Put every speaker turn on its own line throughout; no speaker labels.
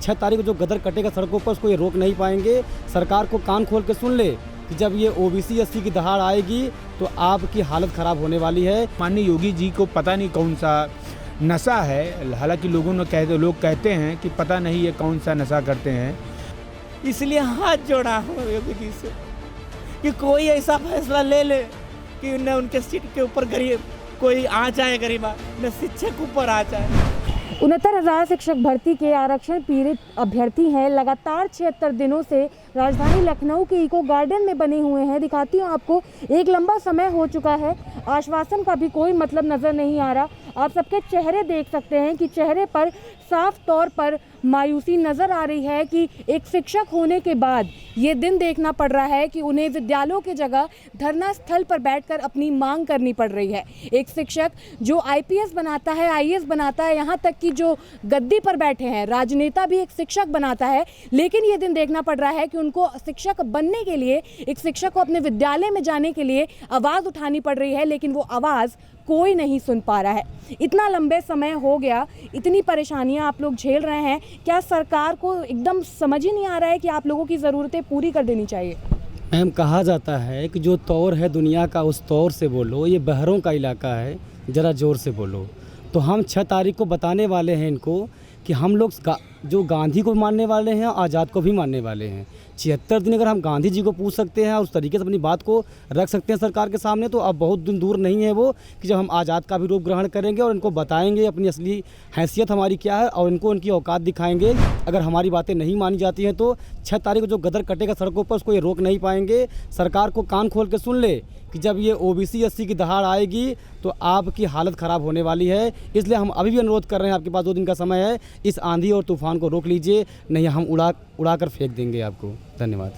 6 तारीख को जो गदर कटेगा सड़कों पर उसको ये रोक नहीं पाएंगे। सरकार को कान खोल के सुन ले कि जब ये ओबीसी एससी की दहाड़ आएगी तो आपकी हालत ख़राब होने वाली है।
माननीय योगी जी को पता नहीं कौन सा नशा है, हालांकि लोग कहते हैं कि पता नहीं ये कौन सा नशा करते हैं।
इसलिए हाथ जोड़ा हूँ योगी जी से कि कोई ऐसा फैसला ले ले कि न उनके सीट के ऊपर गरीब कोई आ जाए, गरीबा न शिक्षक ऊपर आ जाए।
69,000 शिक्षक भर्ती के आरक्षण पीड़ित अभ्यर्थी हैं। लगातार 76 दिनों से राजधानी लखनऊ के इको गार्डन में बने हुए हैं। दिखाती हूँ आपको, एक लंबा समय हो चुका है, आश्वासन का भी कोई मतलब नज़र नहीं आ रहा। आप सबके चेहरे देख सकते हैं कि चेहरे पर साफ तौर पर मायूसी नज़र आ रही है कि एक शिक्षक होने के बाद ये दिन देखना पड़ रहा है कि उन्हें विद्यालयों की जगह धरना स्थल पर बैठकर अपनी मांग करनी पड़ रही है। एक शिक्षक जो आईपीएस बनाता है, आईएएस बनाता है, यहाँ तक कि जो गद्दी पर बैठे हैं राजनेता भी एक शिक्षक बनाता है, लेकिन ये दिन देखना पड़ रहा है कि उनको शिक्षक बनने के लिए, एक शिक्षक को अपने विद्यालय में जाने के लिए आवाज़ उठानी पड़ रही है, लेकिन वो आवाज़ कोई नहीं सुन पा रहा है। इतना लंबे समय हो गया, इतनी परेशानियां आप लोग झेल रहे हैं, क्या सरकार को एकदम समझ ही नहीं आ रहा है कि आप लोगों की ज़रूरतें पूरी कर देनी चाहिए?
मैम, कहा जाता है कि जो तौर है दुनिया का उस तौर से बोलो, ये बहरों का इलाका है, ज़रा ज़ोर से बोलो। तो हम 6 तारीख को बताने वाले हैं इनको कि हम लोग जो गांधी को मानने वाले हैं, आज़ाद को भी मानने वाले हैं। 76 दिन अगर हम गांधी जी को पूछ सकते हैं और उस तरीके से अपनी बात को रख सकते हैं सरकार के सामने, तो अब बहुत दिन दूर नहीं है वो कि जब हम आज़ाद का भी रूप ग्रहण करेंगे और इनको बताएंगे अपनी असली हैसियत हमारी क्या है और इनको उनकी औकात दिखाएंगे। अगर हमारी बातें नहीं मानी जाती हैं तो 6 तारीख को जो गदर कटेगा सड़कों पर उसको ये रोक नहीं पाएंगे। सरकार को कान खोल के सुन ले कि जब ये ओबीसी एससी की दहाड़ आएगी तो आपकी हालत ख़राब होने वाली है। इसलिए हम अभी भी अनुरोध कर रहे हैं, आपके पास 2 दिन का समय है, इस आंधी और तूफान को रोक लीजिए, नहीं हम उड़ा कर फेंक देंगे आपको। धन्यवाद।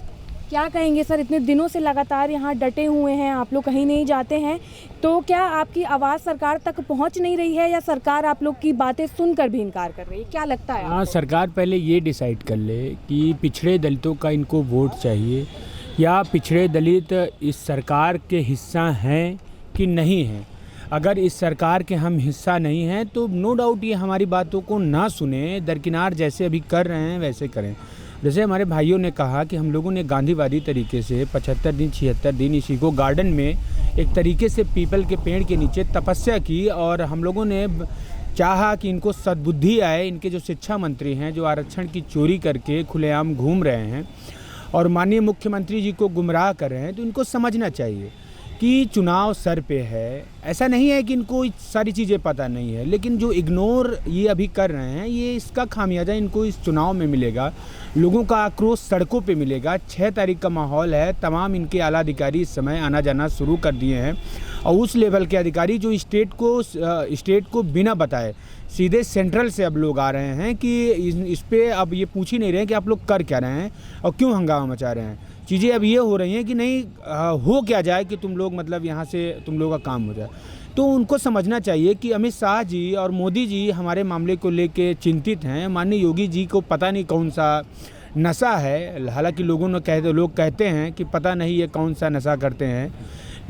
क्या कहेंगे सर, इतने दिनों से लगातार यहाँ डटे हुए हैं, आप लोग कहीं नहीं जाते हैं, तो क्या आपकी आवाज़ सरकार तक पहुँच नहीं रही है या सरकार आप लोग की बातें सुनकर भी इनकार कर रही है? क्या लगता है?
हाँ, सरकार पहले ये डिसाइड कर ले कि पिछड़े दलितों का इनको वोट चाहिए या पिछड़े दलित इस सरकार के हिस्सा हैं कि नहीं हैं। अगर इस सरकार के हम हिस्सा नहीं हैं तो नो डाउट ये हमारी बातों को ना सुने, दरकिनार जैसे अभी कर रहे हैं वैसे करें। जैसे हमारे भाइयों ने कहा कि हम लोगों ने गांधीवादी तरीके से 75 दिन 76 दिन इस इको गार्डन में एक तरीके से पीपल के पेड़ के नीचे तपस्या की और हम लोगों ने चाहा कि इनको सद्बुद्धि आए। इनके जो शिक्षा मंत्री हैं, जो आरक्षण की चोरी करके खुलेआम घूम रहे हैं और माननीय मुख्यमंत्री जी को गुमराह कर रहे हैं, तो इनको समझना चाहिए कि चुनाव सर पे है। ऐसा नहीं है कि इनको सारी चीज़ें पता नहीं है, लेकिन जो इग्नोर ये अभी कर रहे हैं, ये इसका खामियाजा इनको इस चुनाव में मिलेगा। लोगों का आक्रोश सड़कों पे मिलेगा। 6 तारीख का माहौल है, तमाम इनके आला अधिकारी इस समय आना जाना शुरू कर दिए हैं और उस लेवल के अधिकारी जो स्टेट को बिना बताए सीधे सेंट्रल से अब लोग आ रहे हैं कि इस पे अब ये पूछ ही नहीं रहे हैं कि आप लोग कर क्या रहे हैं और क्यों हंगामा मचा रहे हैं। चीज़ें अब ये हो रही हैं कि नहीं हो क्या जाए कि तुम लोग मतलब यहाँ से तुम लोग का काम हो जाए। तो उनको समझना चाहिए कि अमित शाह जी और मोदी जी हमारे मामले को लेके चिंतित हैं। माननीय योगी जी को पता नहीं कौन सा नशा है, हालांकि लोग कहते हैं कि पता नहीं ये कौन सा नशा करते हैं,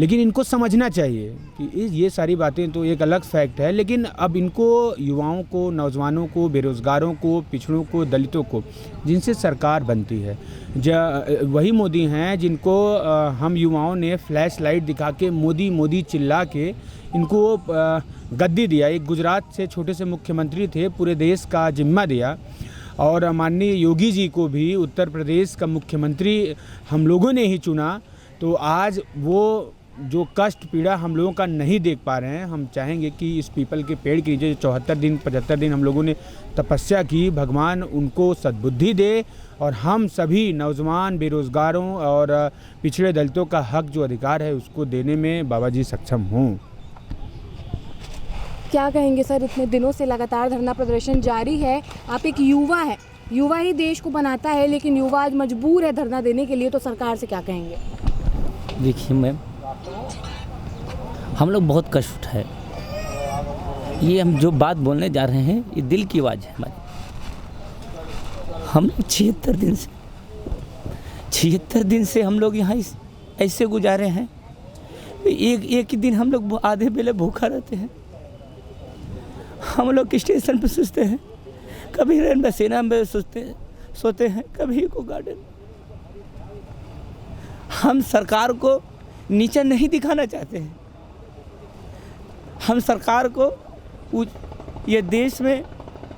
लेकिन इनको समझना चाहिए कि ये सारी बातें तो एक अलग फैक्ट है, लेकिन अब इनको युवाओं को, नौजवानों को, बेरोज़गारों को, पिछड़ों को, दलितों को, जिनसे सरकार बनती है, वही मोदी हैं जिनको हम युवाओं ने फ्लैश लाइट दिखा के मोदी मोदी चिल्ला के इनको गद्दी दिया। एक गुजरात से छोटे से मुख्यमंत्री थे, पूरे देश का जिम्मा दिया और माननीय योगी जी को भी उत्तर प्रदेश का मुख्यमंत्री हम लोगों ने ही चुना। तो आज वो जो कष्ट पीड़ा हम लोगों का नहीं देख पा रहे हैं, हम चाहेंगे कि इस पीपल के पेड़ के नीचे 74 दिन 75 दिन हम लोगों ने तपस्या की, भगवान उनको सद्बुद्धि दे और हम सभी नौजवान, बेरोज़गारों और पिछड़े दलितों का हक जो अधिकार है उसको देने में बाबा जी सक्षम हों।
क्या कहेंगे सर, इतने दिनों से लगातार धरना प्रदर्शन जारी है, आप एक युवा हैं, युवा ही देश को बनाता है, लेकिन युवा आज मजबूर है धरना देने के लिए, तो सरकार से क्या कहेंगे?
देखिए मैम, हम लोग बहुत कष्ट उठाए, ये हम जो बात बोलने जा रहे हैं ये दिल की आवाज़ है हमारी। हम 76 दिन से हम लोग यहाँ ऐसे गुजारे हैं। एक ही दिन हम लोग आधे बेले भूखा रहते हैं। हम लोग स्टेशन पर सोचते हैं कभी रेन बसेरा में सोते हैं, कभी इको गार्डन। हम सरकार को नीचा नहीं दिखाना चाहते हैं। हम सरकार को ये देश में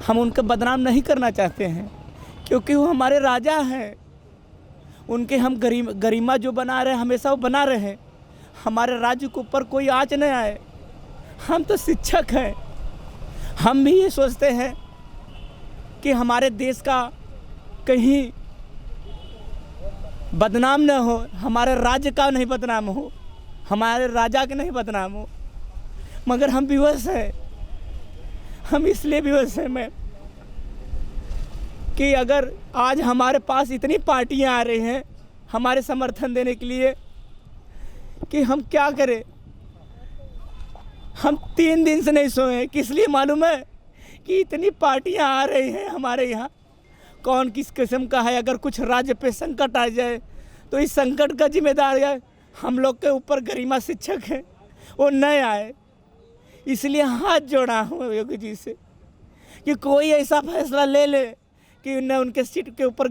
हम उनका बदनाम नहीं करना चाहते हैं, क्योंकि वो हमारे राजा हैं। उनके हम गरिमा जो बना रहे हैं, हमेशा वो बना रहे हैं। हमारे राज्य के ऊपर कोई आँच न आए। हम तो शिक्षक हैं, हम भी ये सोचते हैं कि हमारे देश का कहीं बदनाम न हो, हमारे राज्य का नहीं बदनाम हो, हमारे राजा के नहीं बदनाम हो। मगर हम विवश हैं। हम इसलिए विवश हैं मैं कि अगर आज हमारे पास इतनी पार्टियां आ रही हैं हमारे समर्थन देने के लिए कि हम क्या करें। हम 3 दिन से नहीं सोए। किस लिए मालूम है कि इतनी पार्टियां आ रही हैं हमारे यहाँ। कौन किस किस्म का है। अगर कुछ राज्य पे संकट आ जाए तो इस संकट का जिम्मेदार है हम लोग के ऊपर। गरिमा शिक्षक हैं, वो न आए। इसलिए हाथ जोड़ा हूँ योगी जी से कि कोई ऐसा फैसला ले ले कि न उनके सीट के ऊपर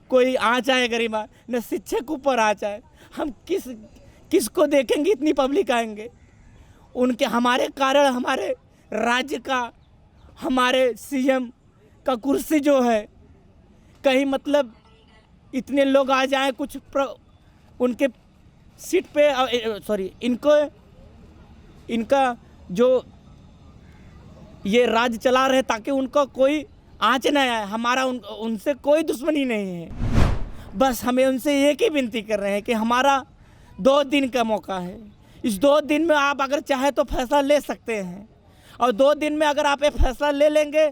कोई आँच आए गरिमा, न शिक्षक ऊपर आँच आए। हम किसको देखेंगे। इतनी पब्लिक आएंगे उनके हमारे कारण हमारे राज्य का, हमारे सीएम का कुर्सी जो है कहीं मतलब इतने लोग आ जाएं कुछ उनके सीट पे इनका जो ये राज्य चला रहे ताकि उनका कोई आँच न आए। हमारा उनसे कोई दुश्मनी नहीं है। बस हमें उनसे एक ही विनती कर रहे हैं कि हमारा 2 दिन का मौका है। इस 2 दिन में आप अगर चाहे तो फैसला ले सकते हैं, और 2 दिन में अगर आप ये फैसला ले लेंगे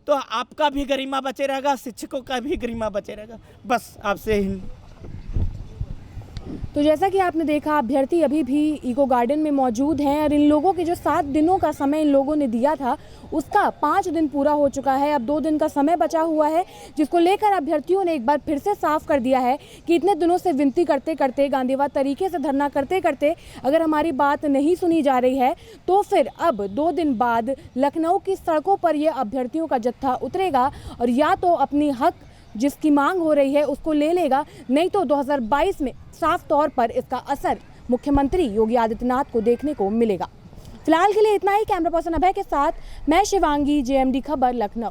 तो आपका भी गरिमा बचे रहेगा, शिक्षकों का भी गरिमा बचे रहेगा। बस आपसे ही।
तो जैसा कि आपने देखा, अभ्यर्थी अभी भी इको गार्डन में मौजूद हैं और इन लोगों के जो 7 दिनों का समय इन लोगों ने दिया था उसका 5 दिन पूरा हो चुका है। अब 2 दिन का समय बचा हुआ है, जिसको लेकर अभ्यर्थियों ने एक बार फिर से साफ कर दिया है कि इतने दिनों से विनती करते करते, गांधीवाद तरीके से धरना करते करते अगर हमारी बात नहीं सुनी जा रही है तो फिर अब 2 दिन बाद लखनऊ की सड़कों पर ये अभ्यर्थियों का जत्था उतरेगा और या तो अपनी हक जिसकी मांग हो रही है उसको ले लेगा, नहीं तो 2022 में साफ तौर पर इसका असर मुख्यमंत्री योगी आदित्यनाथ को देखने को मिलेगा। फिलहाल के लिए इतना ही। कैमरा पर्सन अभय के साथ मैं शिवांगी, JMD खबर, लखनऊ।